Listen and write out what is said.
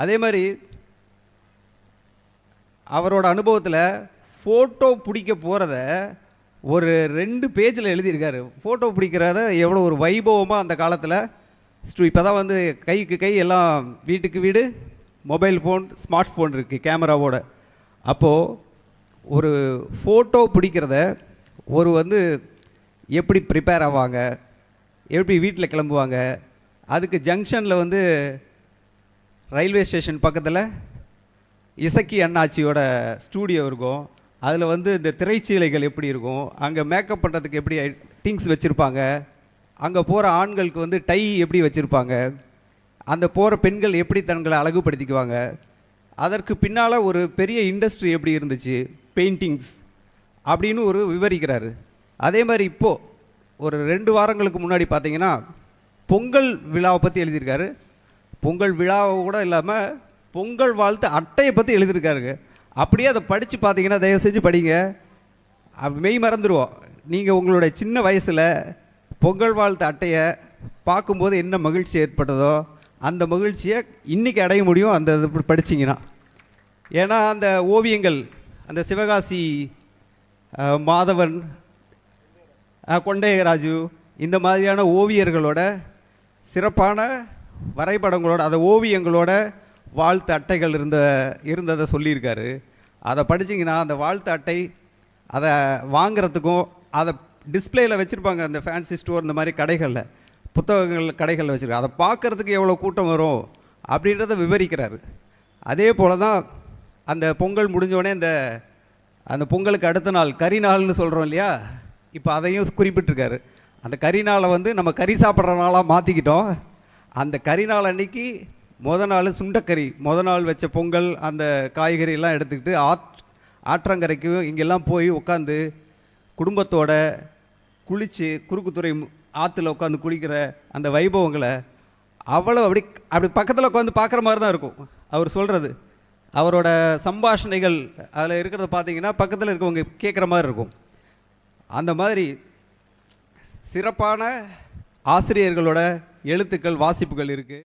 அதே மாதிரி அவரோட அனுபவத்தில் ஃபோட்டோ பிடிக்க போகிறத ஒரு 2 பேஜில் எழுதியிருக்காரு. ஃபோட்டோ பிடிக்கிறத எவ்வளோ ஒரு வைபவமாக அந்த காலத்தில் இப்போ தான் வந்து கைக்கு கை எல்லாம் வீட்டுக்கு வீடு மொபைல் ஃபோன், ஸ்மார்ட் ஃபோன் இருக்குது கேமராவோட. அப்போது ஒரு ஃபோட்டோ பிடிக்கிறத ஒரு வந்து எப்படி ப்ரிப்பேர் ஆவாங்க, எப்படி வீட்டில் கிளம்புவாங்க, அதுக்கு ஜங்ஷனில் வந்து ரயில்வே ஸ்டேஷன் பக்கத்தில் இசக்கி அண்ணாச்சியோட ஸ்டூடியோ இருக்கும். அதில் வந்து இந்த திரைச்சீலைகள் எப்படி இருக்கும், அங்கே மேக்கப் பண்ணுறதுக்கு எப்படி திங்ஸ் வச்சுருப்பாங்க, அங்கே போகிற ஆண்களுக்கு வந்து டை எப்படி வச்சுருப்பாங்க, அந்த போகிற பெண்கள் எப்படி தங்களை அழகுபடுத்திக்குவாங்க, அதற்கு பின்னால் ஒரு பெரிய இண்டஸ்ட்ரி எப்படி இருந்துச்சு, பெயிண்டிங்ஸ் அப்படின்னு ஒரு விவரிக்கிறாரு. அதே மாதிரி இப்போது ஒரு 2 வாரங்களுக்கு முன்னாடி பார்த்தீங்கன்னா பொங்கல் விழாவை பற்றி எழுதியிருக்காரு. பொங்கல் விழாவை கூட இல்லாமல் பொங்கல் வாழ்த்து அட்டையை பற்றி எழுதியிருக்காருங்க. அப்படியே அதை படித்து பார்த்தீங்கன்னா, தயவு செஞ்சு படிங்க, மெய் மறந்துடுவோம். நீங்கள் உங்களுடைய சின்ன வயசில் பொங்கல் வாழ்த்து அட்டையை பார்க்கும்போது என்ன மகிழ்ச்சி ஏற்பட்டதோ அந்த மகிழ்ச்சியை இன்றைக்கி அடைய முடியும் அந்த இது படிச்சிங்கன்னா. ஏன்னா அந்த ஓவியங்கள், அந்த சிவகாசி மாதவன், கொண்டையராஜு, இந்த மாதிரியான ஓவியர்களோட சிறப்பான வரைபடங்களோட, அந்த ஓவியங்களோட வாழ்த்து அட்டைகள் இருந்ததை சொல்லியிருக்காரு. அதை படிச்சிங்கன்னா அந்த வாழ்த்து அட்டை அதை வாங்கிறதுக்கும், அதை டிஸ்பிளேயில் வச்சுருப்பாங்க அந்த ஃபேன்சி ஸ்டோர், இந்த மாதிரி கடைகளில், புத்தகங்கள் கடைகளில் வச்சுருக்காங்க. அதை பார்க்குறதுக்கு எவ்வளோ கூட்டம் வரும் அப்படின்றத விவரிக்கிறாரு. அதே போல் தான் அந்த பொங்கல் முடிஞ்சோடனே அந்த பொங்கலுக்கு அடுத்த நாள் கறி நாள்னு சொல்கிறோம் இல்லையா, இப்போ அதையும் குறிப்பிட்டிருக்காரு. அந்த கறி நாளை வந்து நம்ம கறி சாப்பிட்ற நாளாக மாற்றிக்கிட்டோம். அந்த கறி நாள் அன்றைக்கி நாள் சுண்டக்கறி, நாள் வச்ச பொங்கல், அந்த காய்கறியெல்லாம் எடுத்துக்கிட்டு ஆற்றங்கரைக்கு இங்கெல்லாம் போய் உட்காந்து குடும்பத்தோட குளித்து குறுக்குத்துறை ஆற்றுல உட்காந்து குளிக்கிற அந்த வைபவங்களை அவ்வளோ அப்படி பக்கத்தில் உட்காந்து பார்க்குற மாதிரி தான் இருக்கும். அவர் சொல்கிறது, அவரோட சம்பாஷணைகள் அதில் இருக்கிறத பார்த்தீங்கன்னா பக்கத்தில் இருக்கவங்க கேட்குற மாதிரி இருக்கும். அந்த மாதிரி சிறப்பான ஆசிரியர்களோட எழுத்துக்கள், வாசிப்புகள் இருக்குது.